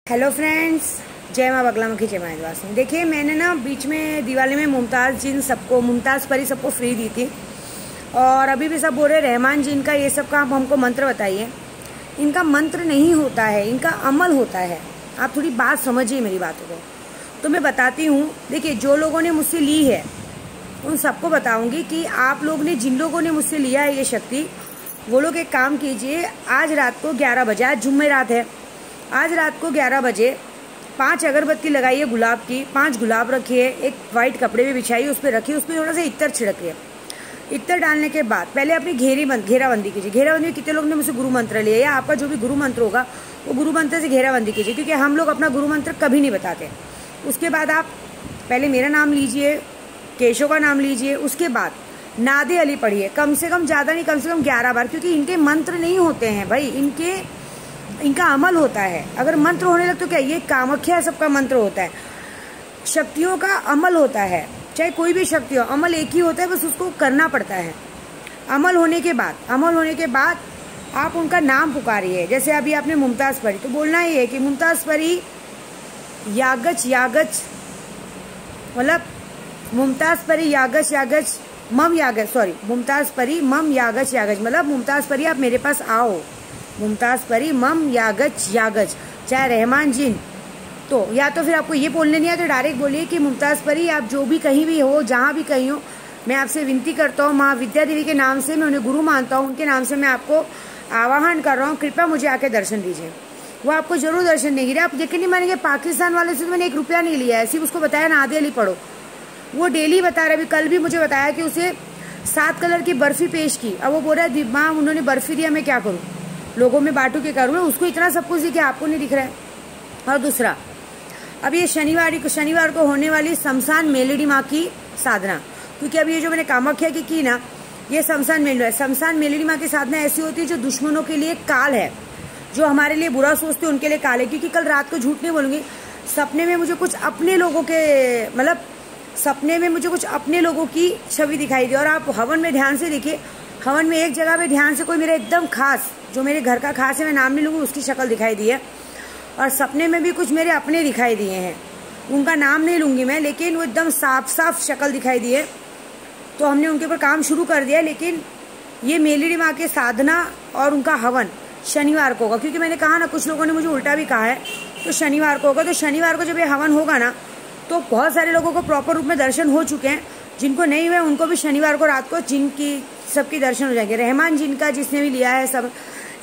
Hello friends, जय माँ बगलामुखी, जय माँ आदिवासी। देखिए, मैंने ना बीच में दिवाली में मुमताज़ जिन सबको, मुमताज़ परी सबको फ्री दी थी। और अभी भी सब बोल रहे रहमान जिन का ये सब का आप हमको मंत्र बताइए। इनका मंत्र नहीं होता है, इनका अमल होता है। आप थोड़ी बात समझिए मेरी बातों को। तो मैं बताती हूँ। देखिए, जो लोगों ने मुझसे ली है उन सबको बताऊँगी कि आप लोग ने, जिन लोगों ने मुझसे लिया है ये शक्ति, वो लोग एक काम कीजिए। आज रात को 11 बजे, आज जुम्मे रात है, आज रात को 11 बजे 5 अगरबत्ती लगाइए गुलाब की, 5 गुलाब रखिए, एक वाइट कपड़े में बिछाइए, उस पर रखिए, उस पर थोड़ा सा इत्तर छिड़किए। इत्तर डालने के बाद पहले अपनी घेराबंदी कीजिए। घेराबंदी कितने लोग ने मुझसे गुरु मंत्र लिया, या आपका जो भी गुरु मंत्र होगा वो गुरु मंत्र से घेराबंदी कीजिए, क्योंकि हम लोग अपना गुरु मंत्र कभी नहीं बताते। उसके बाद आप पहले मेरा नाम लीजिए, केशव का नाम लीजिए, उसके बाद नादे अली पढ़िए, कम से कम, ज़्यादा नहीं, कम से कम 11 बार, क्योंकि इनके मंत्र नहीं होते हैं भाई, इनका अमल होता है। अगर मंत्र होने लगे तो क्या, ये कामाख्या सबका मंत्र होता है। शक्तियों का अमल होता है, चाहे कोई भी शक्ति हो, अमल एक ही होता है, बस उसको करना पड़ता है। अमल होने के बाद आप उनका नाम पुकारिए। जैसे अभी आपने मुमताज़ परी, तो बोलना ही है कि मुमताज़ परी यागच, मतलब मुमताज़ परी यागच मुमताज़ परी मम यागच, मतलब मुमताज़ परी आप मेरे पास आओ, मुमताज़ परी मम यागच। चाहे रहमान जिन, तो या तो फिर आपको ये बोलने नहीं है तो डायरेक्ट बोलिए कि मुमताज़ परी आप जो भी कहीं भी हो, जहाँ भी कहीं हो, मैं आपसे विनती करता हूँ, माँ विद्या देवी के नाम से, मैं उन्हें गुरु मानता हूँ, उनके नाम से मैं आपको आवाहन कर रहा हूँ, कृपया मुझे आके दर्शन दीजिए। वो आपको जरूर दर्शन देंगे। आप यकीन नहीं मानेंगे, पाकिस्तान वाले से तो मैंने 1 रुपया नहीं लिया है, सिर्फ उसको बताया नादे अली पढ़ो। वो डेली बता रहा है, अभी कल भी मुझे बताया कि उसे 7 कलर की बर्फी पेश की। अब वो बोल रहा है माँ उन्होंने बर्फी दिया, मैं क्या करूँ, लोगों में बांटू के करूँ। उसको इतना सब कुछ दिखे, आपको नहीं दिख रहा है। और दूसरा, अब ये शनिवार को होने वाली शमशान मेलेडी माँ की साधना, क्योंकि अब ये जो मैंने कामाख्या की ना, ये शमशान मेलेडी माँ की साधना ऐसी होती है जो दुश्मनों के लिए काल है, जो हमारे लिए बुरा सोचते हैं उनके लिए काल है। क्योंकि कल रात को, झूठ नहीं बोलूंगी, सपने में मुझे कुछ अपने लोगों के, मतलब सपने में मुझे कुछ अपने लोगों की छवि दिखाई दी। और आप हवन में ध्यान से देखिए, हवन में एक जगह पे ध्यान से कोई मेरा एकदम खास, जो मेरे घर का खास है, मैं नाम नहीं लूँगी, उसकी शक्ल दिखाई दी है। और सपने में भी कुछ मेरे अपने दिखाई दिए हैं, उनका नाम नहीं लूँगी मैं, लेकिन वो एकदम साफ शक्ल दिखाई दी है। तो हमने उनके ऊपर काम शुरू कर दिया। लेकिन ये मेलेडी माँ के साधना और उनका हवन शनिवार को होगा, क्योंकि मैंने कहा ना, कुछ लोगों ने मुझे उल्टा भी कहा है, तो शनिवार को होगा। तो शनिवार को जब ये हवन होगा ना, तो बहुत सारे लोगों को प्रॉपर रूप में दर्शन हो चुके हैं। जिनको नहीं हुए उनको भी शनिवार को रात को जिनकी सबकी दर्शन हो जाएंगे। रहमान जिन का जिसने भी लिया है, सब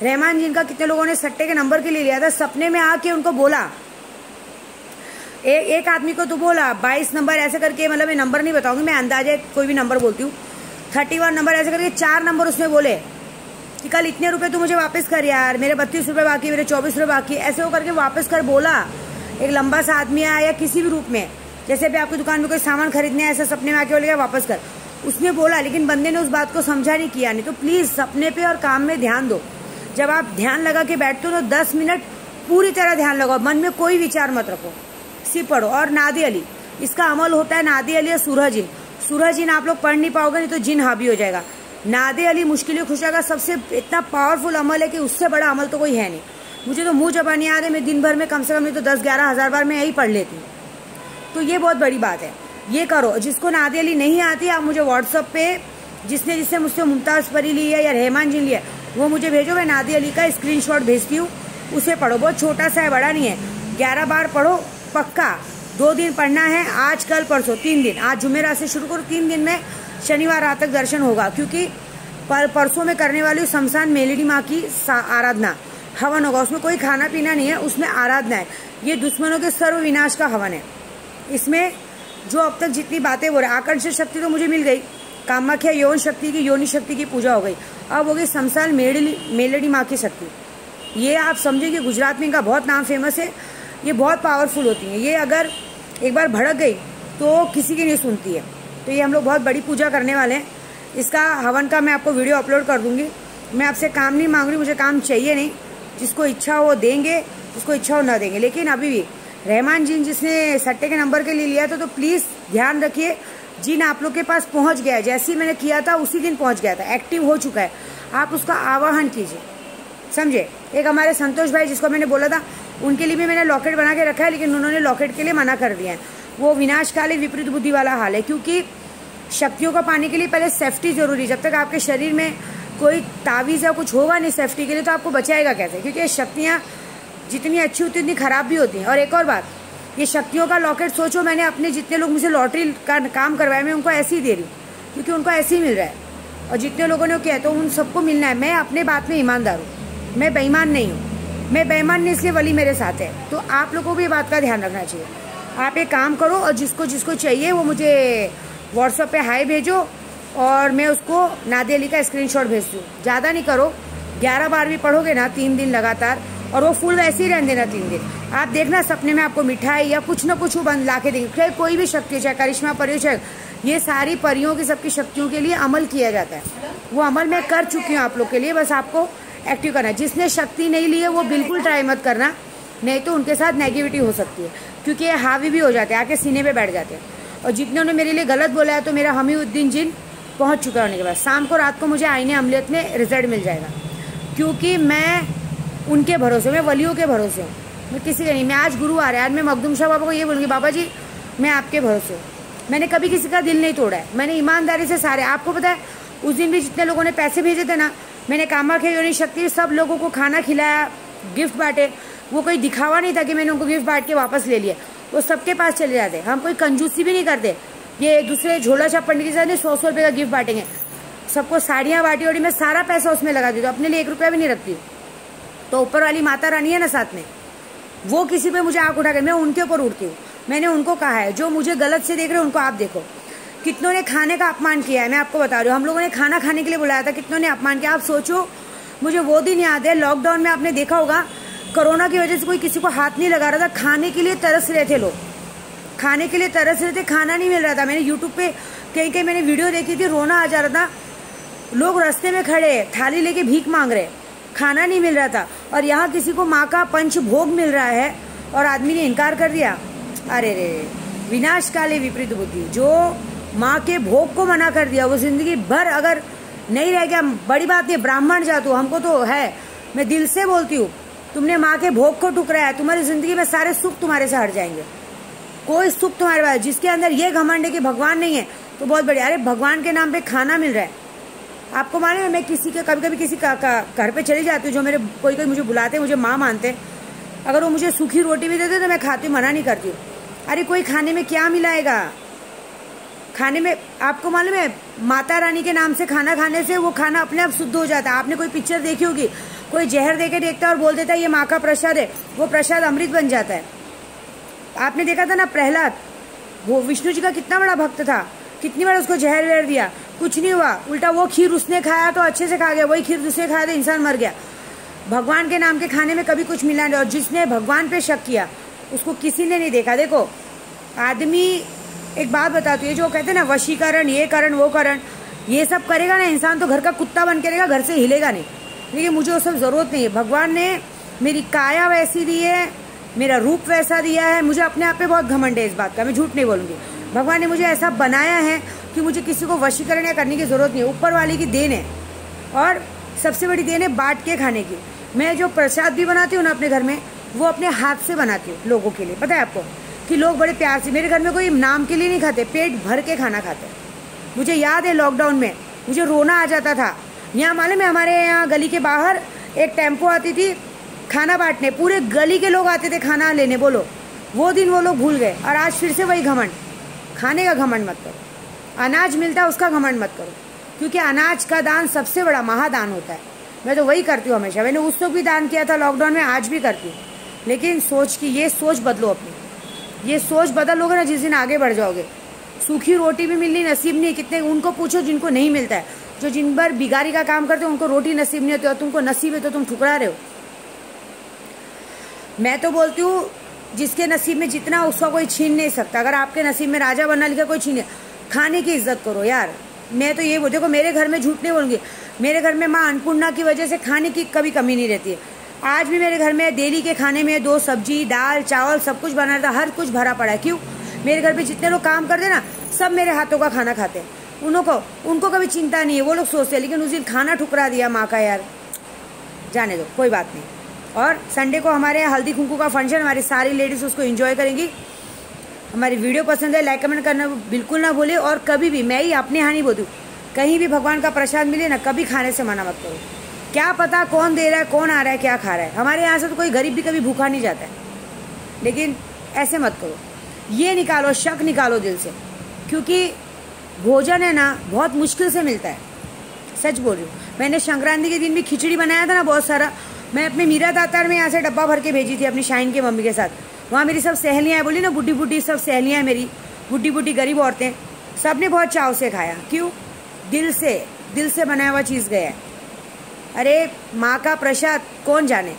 रहमान जिन का कितने लोगों ने सट्टे के नंबर के लिए लिया था, सपने में आके उनको बोला, एक आदमी को तो बोला 22 नंबर ऐसे करके, मतलब मैं नंबर नहीं बताऊंगी, मैं अंदाजे कोई भी नंबर बोलती हूँ, 31 नंबर ऐसे करके 4 नंबर उसमें बोले कि कल इतने रुपए तू मुझे वापस कर यार, मेरे 32 रुपए बाकी, मेरे 24 रुपए बाकी, ऐसे हो करके वापस कर बोला। एक लंबा सा आदमी आया, या किसी भी रूप में, जैसे भी आपकी दुकान में कोई सामान खरीदने, ऐसा सपने में आके बोलेगा वापस कर, उसने बोला। लेकिन बंदे ने उस बात को समझा नहीं, किया नहीं। तो प्लीज सपने पे और काम में ध्यान दो। जब आप ध्यान लगा के बैठते हो तो 10 मिनट पूरी तरह ध्यान लगाओ, मन में कोई विचार मत रखो, सिर्फ पढ़ो। और नादे अली, इसका अमल होता है नादे अली और सूरह जिन आप लोग पढ़ नहीं पाओगे, नहीं तो जिन हावी हो जाएगा। नादे अली मुश्किल खुशा का सबसे इतना पावरफुल अमल है कि उससे बड़ा अमल तो कोई है नहीं। मुझे तो मुंह जबानी याद है, मैं दिन भर में कम से कम नहीं तो 10-11 हज़ार बार मैं यही पढ़ लेती हूँ। तो ये बहुत बड़ी बात है, ये करो। जिसको नादे अली नहीं आती, आप मुझे व्हाट्सअप पे, जिससे मुझसे मुमताज़ परी ली है या रहमान जिन लिया, वो मुझे भेजो, मैं नादे अली का स्क्रीनशॉट भेजती हूँ, उसे पढ़ो। बहुत छोटा सा है, बड़ा नहीं है। 11 बार पढ़ो पक्का। 2 दिन पढ़ना है, आज कल परसों, 3 दिन। आज जुमेरात से शुरू करो, 3 दिन में शनिवार रात तक दर्शन होगा। क्योंकि परसों में करने वाली शमशान मेलेडी माँ की आराधना हवन होगा, उसमें कोई खाना पीना नहीं है, उसमें आराधना है। ये दुश्मनों के सर्व विनाश का हवन है। इसमें जो अब तक जितनी बातें हो रही, आकर्षण शक्ति तो मुझे मिल गई, कामाख्या यौन शक्ति की, योनि शक्ति की पूजा हो गई, अब हो गई शमशान मेलेडी माँ की शक्ति। ये आप समझिए कि गुजरात में इनका बहुत नाम फेमस है, ये बहुत पावरफुल होती है। ये अगर एक बार भड़क गई तो किसी की नहीं सुनती है। तो ये हम लोग बहुत बड़ी पूजा करने वाले हैं। इसका हवन का मैं आपको वीडियो अपलोड कर दूंगी। मैं आपसे काम नहीं मांग रही, मुझे काम चाहिए नहीं, जिसको इच्छा हो देंगे, जिसको इच्छा हो ना देंगे। लेकिन अभी भी रहमान जिन जिसने सट्टे के नंबर के लिए लिया था, तो प्लीज़ ध्यान रखिए, जिन आप लोग के पास पहुंच गया है, जैसे ही मैंने किया था उसी दिन पहुंच गया था, एक्टिव हो चुका है, आप उसका आवाहन कीजिए, समझे। एक हमारे संतोष भाई जिसको मैंने बोला था, उनके लिए भी मैंने लॉकेट बना के रखा है, लेकिन उन्होंने लॉकेट के लिए मना कर दिया है। वो विनाशकाली विपरीत बुद्धि वाला हाल है, क्योंकि शक्तियों को पाने के लिए पहले सेफ्टी जरूरी। जब तक आपके शरीर में कोई तावीज़ या कुछ होगा नहीं सेफ्टी के लिए, तो आपको बचाएगा कैसे? क्योंकि ये शक्तियाँ जितनी अच्छी होती है उतनी खराब भी होती हैं। और एक और बात, ये शक्तियों का लॉकेट सोचो, मैंने अपने जितने लोग मुझसे लॉटरी का काम करवाया, मैं उनको ऐसे ही दे रही हूँ, क्योंकि उनको ऐसे ही मिल रहा है। और जितने लोगों ने किया तो उन सबको मिलना है। मैं अपने बात में ईमानदार हूँ, मैं बेईमान नहीं हूँ। मैं बेईमान नहीं इसलिए वली मेरे साथ है। तो आप लोगों को भी ये बात का ध्यान रखना चाहिए। आप एक काम करो, और जिसको जिसको चाहिए वो मुझे व्हाट्सएप पे हाय भेजो, और मैं उसको नादिया अली का स्क्रीनशॉट भेज दूँ। ज़्यादा नहीं करो, 11 बार भी पढ़ोगे ना 3 दिन लगातार, और वो फूल वैसे ही रहने देना 3 दिन। आप देखना सपने में आपको मिठाई या कुछ ना कुछ वो बंद ला के देंगे। चाहे कोई भी शक्ति, चाहे करिश्मा परी, चाहे ये सारी परियों की सबकी शक्तियों के लिए अमल किया जाता है। वो अमल मैं कर चुकी हूँ आप लोग के लिए, बस आपको एक्टिव करना है। जिसने शक्ति नहीं ली है वो बिल्कुल ट्राई मत करना, नहीं तो उनके साथ नेगेटिविटी हो सकती है, क्योंकि ये हावी भी हो जाते हैं, आके सीने पे बैठ जाते हैं। और जितने ने मेरे लिए गलत बोला है, तो मेरा हमीउद्दीन जिन पहुँच चुका होने के बाद शाम को रात को मुझे आईने अमलियत में रिजल्ट मिल जाएगा, क्योंकि मैं उनके भरोसे, मैं वलियों के भरोसे हूँ, मैं किसी का नहीं। मैं आज गुरु आ रहा है, आज मैं मखदूम शाह बाबा को ये बोलूँगी, बाबा जी मैं आपके भरोसे हूँ। मैंने कभी किसी का दिल नहीं तोड़ा है, मैंने ईमानदारी से सारे, आपको पता है उस दिन भी जितने लोगों ने पैसे भेजे थे ना, मैंने कामाख्या योनि शक्ति सब लोगों को खाना खिलाया, गिफ्ट बांटे। वो कोई दिखावा नहीं था कि मैंने उनको गिफ्ट बांट के वापस ले लिया, वो सबके पास चले जाते। हम कोई कंजूसी भी नहीं करते, ये दूसरे झोला छाप पंडित के साथ नहीं 100-100 रुपये का गिफ्ट बांटेंगे। सबको साड़ियाँ बांटी और मैं सारा पैसा उसमें लगा दी, तो अपने लिए 1 रुपया भी नहीं रखती। तो ऊपर वाली माता रानी है ना साथ में, वो किसी पे मुझे आंख उठा कर, मैं उनके ऊपर उड़ती हूँ। मैंने उनको कहा है, जो मुझे गलत से देख रहे हैं उनको आप देखो। कितनों ने खाने का अपमान किया है, मैं आपको बता रही हूँ। हम लोगों ने खाना खाने के लिए बुलाया था, कितनों ने अपमान किया। आप सोचो, मुझे वो दिन याद है, लॉकडाउन में आपने देखा होगा, कोरोना की वजह से कोई किसी को हाथ नहीं लगा रहा था, खाने के लिए तरस रहे थे लोग, खाने के लिए तरस रहे थे, खाना नहीं मिल रहा था। मैंने यूट्यूब पे कहीं कहीं मैंने वीडियो देखी थी, रोना आ जा रहा था। लोग रास्ते में खड़े थाली लेके भीख मांग रहे, खाना नहीं मिल रहा था। और यहाँ किसी को माँ का पंच भोग मिल रहा है और आदमी ने इनकार कर दिया। अरे रे, विनाशकाली विपरीत बुद्धि। जो माँ के भोग को मना कर दिया, वो जिंदगी भर अगर नहीं रह गया, बड़ी बात नहीं, ब्राह्मण जातु हमको तो है, मैं दिल से बोलती हूँ, तुमने माँ के भोग को ठुकराया, तुम्हारी जिंदगी में सारे सुख तुम्हारे से हट जाएंगे। कोई सुख तुम्हारे पास, जिसके अंदर ये घमंड है कि भगवान नहीं है, तो बहुत बढ़िया। अरे भगवान के नाम पे खाना मिल रहा है, आपको मालूम है, मैं किसी के कभी कभी किसी का घर पे चली जाती हूँ, जो मेरे कोई कोई मुझे बुलाते, मुझे माँ मानते, अगर वो मुझे सूखी रोटी भी देते तो मैं खाती हूँ, मना नहीं करती हूँ। अरे कोई खाने में क्या मिलाएगा, खाने में आपको मालूम है, माता रानी के नाम से खाना खाने से वो खाना अपने आप शुद्ध हो जाता है। आपने कोई पिक्चर देखी होगी, कोई जहर देके देखता है और बोल देता है ये माँ का प्रसाद है, वो प्रसाद अमृत बन जाता है। आपने देखा था ना प्रहलाद, वो विष्णु जी का कितना बड़ा भक्त था, कितनी बार उसको जहर वहर दिया, कुछ नहीं हुआ, उल्टा वो खीर उसने खाया तो अच्छे से खा गया, वही खीर दूसरे खाया तो इंसान मर गया। भगवान के नाम के खाने में कभी कुछ मिला नहीं। और जिसने भगवान पे शक किया उसको किसी ने नहीं देखा। देखो आदमी, एक बात बताती है, जो कहते हैं ना वशीकरण, ये करण वो करण, ये सब करेगा ना इंसान तो घर का कुत्ता बन के रहेगा, घर से हिलेगा नहीं। लेकिन मुझे वो सब जरूरत नहीं है। भगवान ने मेरी काया वैसी दी है, मेरा रूप वैसा दिया है, मुझे अपने आप पे बहुत घमंड है इस बात का, मैं झूठ नहीं बोलूंगी। भगवान ने मुझे ऐसा बनाया है कि मुझे किसी को वशीकरण या करने की जरूरत नहीं है, ऊपर वाले की देन है। और सबसे बड़ी देन है बांट के खाने की। मैं जो प्रसाद भी बनाती हूँ ना अपने घर में, वो अपने हाथ से बनाती हूँ लोगों के लिए। पता है आपको कि लोग बड़े प्यार से, मेरे घर में कोई नाम के लिए नहीं खाते, पेट भर के खाना खाते। मुझे याद है लॉकडाउन में मुझे रोना आ जाता था। यहाँ मालूम है, हमारे यहाँ गली के बाहर एक टेम्पो आती थी खाना बांटने, पूरे गली के लोग आते थे खाना लेने। बोलो वो दिन वो लोग भूल गए, और आज फिर से वही घमंड। खाने का घमंड मत करो, अनाज मिलता है उसका घमंड मत करो, क्योंकि अनाज का दान सबसे बड़ा महादान होता है। मैं तो वही करती हूँ हमेशा, मैंने उस वक्त भी दान किया था लॉकडाउन में, आज भी करती हूँ। लेकिन सोच की, ये सोच बदलो अपनी, ये सोच बदलोगे ना, जिस दिन आगे बढ़ जाओगे। सूखी रोटी भी मिलनी नसीब नहीं है, कितने उनको पूछो जिनको नहीं मिलता है, जो जिन भर बिगारी का काम करते हो उनको रोटी नसीब नहीं होती, और तुमको नसीब है तो तुम ठुकरा रहे हो। मैं तो बोलती हूँ जिसके नसीब में जितना उसका कोई छीन नहीं सकता। अगर आपके नसीब में राजा बनना लिखा, कोई छीने। खाने की इज्जत करो यार। मैं तो ये बोल, देखो मेरे घर में झूठ नहीं बोलूँगी, मेरे घर में माँ अन्नपूर्णा की वजह से खाने की कभी कमी नहीं रहती है। आज भी मेरे घर में डेली के खाने में 2 सब्जी, दाल, चावल सब कुछ बना था, हर कुछ भरा पड़ा है। क्यों? मेरे घर पे जितने लोग काम करते ना, सब मेरे हाथों का खाना खाते हैं। उनको कभी चिंता नहीं है, वो लोग सोचते हैं। लेकिन उस दिन खाना ठुकरा दिया माँ का, यार जाने दो, कोई बात नहीं। और संडे को हमारे यहाँ हल्दी कुंकू का फंक्शन, हमारी सारी लेडीज़ उसको एंजॉय करेंगी। हमारी वीडियो पसंद है, लाइक कमेंट करना बिल्कुल ना भूले। और कभी भी, मैं ही अपने यहाँ नहीं बोलती, कहीं भी भगवान का प्रसाद मिले ना, कभी खाने से मना मत करो। क्या पता कौन दे रहा है, कौन आ रहा है, क्या खा रहा है। हमारे यहाँ से तो कोई गरीब भी कभी भूखा नहीं जाता है, लेकिन ऐसे मत करो। ये निकालो, शक निकालो दिल से, क्योंकि भोजन है ना बहुत मुश्किल से मिलता है। सच बोल रही हूँ। मैंने संक्रांति के दिन भी खिचड़ी बनाया था ना बहुत सारा, मैं अपने मीरा दातार में यहाँ से डब्बा भर के भेजी थी अपनी शाइन की मम्मी के साथ। वहाँ मेरी सब सहेलियाँ हैं, बोली ना बुढ़ी बुढ़ी सब सहेलियाँ हैं मेरी, बुढ़ी बुढ़ी गरीब औरतें, सब ने बहुत चाव से खाया। क्यों? दिल से बनाया हुआ चीज़ गया है। अरे माँ का प्रसाद कौन जाने।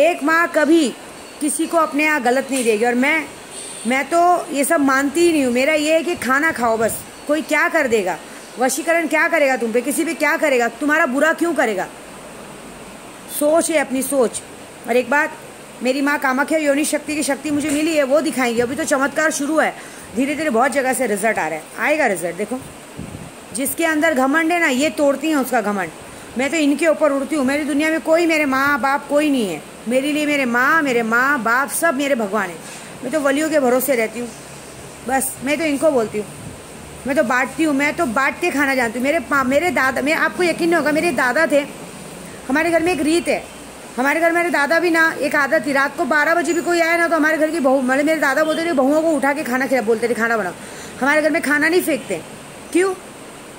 एक माँ कभी किसी को अपने यहाँ गलत नहीं देगी। और मैं तो ये सब मानती ही नहीं हूँ। मेरा ये है कि खाना खाओ बस। कोई क्या कर देगा, वशीकरण क्या करेगा तुम पे, किसी पे क्या करेगा, तुम्हारा बुरा क्यों करेगा। सोच है अपनी सोच। और एक बात, मेरी माँ कामाख्या योनि शक्ति की शक्ति मुझे मिली है, वो दिखाएंगे। अभी तो चमत्कार शुरू है, धीरे धीरे बहुत जगह से रिजल्ट आ रहा है, आएगा रिजल्ट। देखो जिसके अंदर घमंड है ना, ये तोड़ती हैं उसका घमंड। मैं तो इनके ऊपर उड़ती हूँ। मेरी दुनिया में कोई मेरे माँ बाप कोई नहीं है। मेरे लिए मेरे माँ बाप सब मेरे भगवान हैं। मैं तो वलियों के भरोसे रहती हूँ बस। मैं तो इनको बोलती हूँ, मैं तो बांटती हूँ, मैं तो बांट के खाना जानती हूँ। मेरे दादा, मैं आपको यकीन नहीं होगा, मेरे दादा थे। हमारे घर में एक रीत है, हमारे घर मेरे दादा भी ना, एक आदत थी, रात को 12 बजे भी कोई आया ना तो हमारे घर की बहू, मतलब मेरे दादा बोलते थे बहुओं को उठा के खाना खिला, बोलते थे खाना बनाओ। हमारे घर में खाना नहीं फेंकते। क्यों?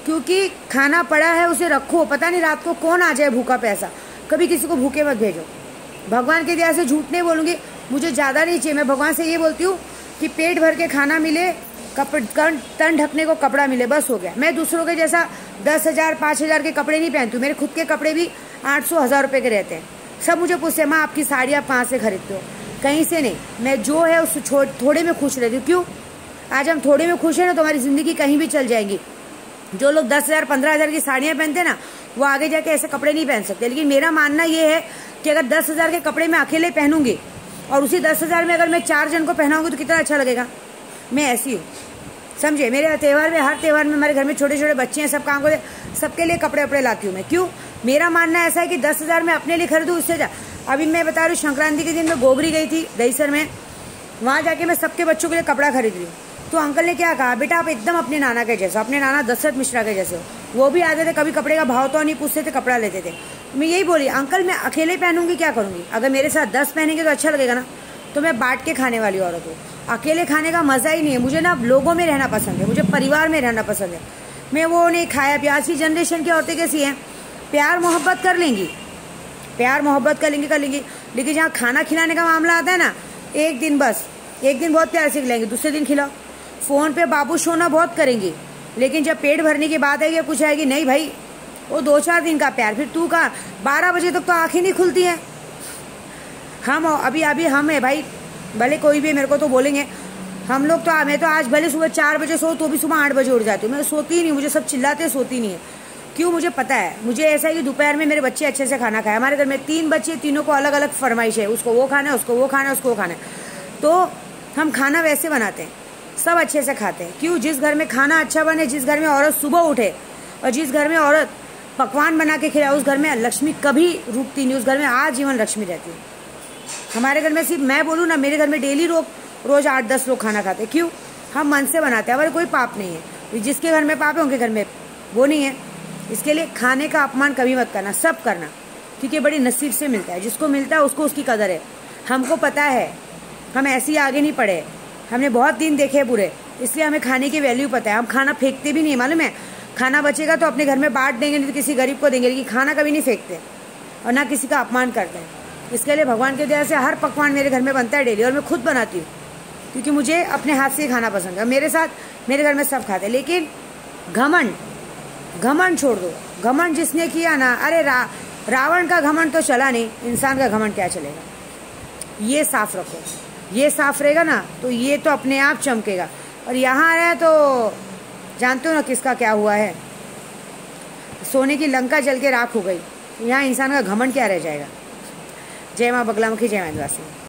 क्योंकि खाना पड़ा है उसे रखो, पता नहीं रात को कौन आ जाए भूखा प्यासा। कभी किसी को भूखे मत भेजो। भगवान के दया से झूठ नहीं बोलूँगी, मुझे ज़्यादा नहीं चाहिए। मैं भगवान से ये बोलती हूँ कि पेट भर के खाना मिले, तन ढकने को कपड़ा मिले, बस हो गया। मैं दूसरों के जैसा 10,000 5,000 के कपड़े नहीं पहनती हूँ। मेरे खुद के कपड़े भी 800 1000 रुपये के रहते हैं। सब मुझे पूछते माँ आपकी साड़ी आप कहाँ से खरीदते हो? कहीं से नहीं। मैं जो है उस थोड़े में खुश रहती हूँ। क्यों? आज हम थोड़े में खुश हैं ना तो हमारी ज़िंदगी कहीं भी चल जाएगी। जो लोग 10,000 15,000 की साड़ियाँ पहनते हैं ना, वो आगे जाके ऐसे कपड़े नहीं पहन सकते। लेकिन मेरा मानना ये है कि अगर 10,000 के कपड़े मैं अकेले पहनूंगी और उसी 10,000 में अगर मैं 4 जन को पहनाऊंगी तो कितना अच्छा लगेगा। मैं ऐसी हूँ, समझे। मेरे त्यौहार में, हर त्यौहार में हमारे घर में छोटे छोटे बच्चे हैं, सब काम करते, सबके लिए कपड़े वपड़े लाती हूँ मैं। क्यों? मेरा मानना ऐसा है कि 10,000 में अपने लिए खरीदूँ, उससे जा। अभी मैं बता रही हूँ, संक्रांति के दिन मैं गोगरी गई थी दहीसर में, वहाँ जाके मैं सबके बच्चों के लिए कपड़ा खरीद रही हूँ। तो अंकल ने क्या कहा, बेटा आप एकदम अपने नाना के जैसे, अपने नाना दशरथ मिश्रा के जैसे हो। वो भी आते थे, कभी कपड़े का भाव तो नहीं पूछते थे, कपड़ा लेते थे। मैं यही बोली, अंकल मैं अकेले पहनूंगी क्या करूँगी, अगर मेरे साथ 10 पहनेंगे तो अच्छा लगेगा ना। तो मैं बांट के खाने वाली औरत हूँ। अकेले खाने का मज़ा ही नहीं है। मुझे ना लोगों में रहना पसंद है, मुझे परिवार में रहना पसंद है। मैं वो नहीं खाया प्यार। आज की जनरेशन की औरतें कैसी हैं, प्यार मोहब्बत कर लेंगी, प्यार मोहब्बत कर लेंगी, लेकिन जहाँ खाना खिलाने का मामला आता है ना, एक दिन बहुत प्यार से खिलाएंगे, दूसरे दिन खिलाओ। फ़ोन पे बाबू सोना बहुत करेंगी, लेकिन जब पेट भरने की बात आएगी कुछ आएगी, नहीं भाई वो 2-4 दिन का प्यार। फिर तू का 12 बजे तक तो आँखें नहीं खुलती हैं। हम अभी हम है भाई, भले कोई भी मेरे को तो बोलेंगे, हम लोग तो, मैं तो आज भले सुबह 4 बजे सो तो भी सुबह 8 बजे उठ जाती हूँ। मैं सोती ही नहीं, मुझे सब चिल्लाते, सोती नहीं है। क्यों? मुझे पता है, मुझे ऐसा है कि दोपहर में मेरे बच्चे अच्छे से खाना खाए। हमारे घर में 3 बच्चे, तीनों को अलग अलग फरमाइश है, उसको वो खाना है, उसको वो खाना है, उसको वो खाना है। तो हम खाना वैसे बनाते हैं, सब अच्छे से खाते हैं। क्यों? जिस घर में खाना अच्छा बने, जिस घर में औरत सुबह उठे और जिस घर में औरत पकवान बना के खिलाए, उस घर में लक्ष्मी कभी रुकती नहीं, उस घर में आजीवन लक्ष्मी रहती है। हमारे घर में सिर्फ मैं बोलूँ ना, मेरे घर में डेली रोज 8-10 लोग खाना खाते हैं। क्यों? हम मन से बनाते हैं, हमारे कोई पाप नहीं है। जिसके घर में पाप है उनके घर में वो नहीं है। इसके लिए खाने का अपमान कभी मत करना, सब करना, क्योंकि बड़ी नसीब से मिलता है। जिसको मिलता है उसको उसकी कदर है। हमको पता है, हम ऐसे ही आगे नहीं पढ़े, हमने बहुत दिन देखे हैं बुरे, इसलिए हमें खाने की वैल्यू पता है। हम खाना फेंकते भी नहीं, मालूम है। खाना बचेगा तो अपने घर में बांट देंगे, नहीं तो किसी गरीब को देंगे, लेकिन खाना कभी नहीं फेंकते और ना किसी का अपमान करते हैं। इसके लिए भगवान के दया से हर पकवान मेरे घर में बनता है डेली, और मैं खुद बनाती हूँ, क्योंकि मुझे अपने हाथ से खाना पसंद है। मेरे साथ मेरे घर में सब खाते हैं। लेकिन घमंड छोड़ दो। घमंड जिसने किया ना, अरे रावण का घमंड तो चला नहीं, इंसान का घमंड क्या चलेगा। ये साफ रखो, ये साफ रहेगा ना तो ये तो अपने आप चमकेगा। और यहाँ आया तो जानते हो ना किसका क्या हुआ है, सोने की लंका जल के राख हो गई। यहाँ इंसान का घमंड क्या रह जाएगा। जय माँ बगलामुखी, जय माँ आदिवासी।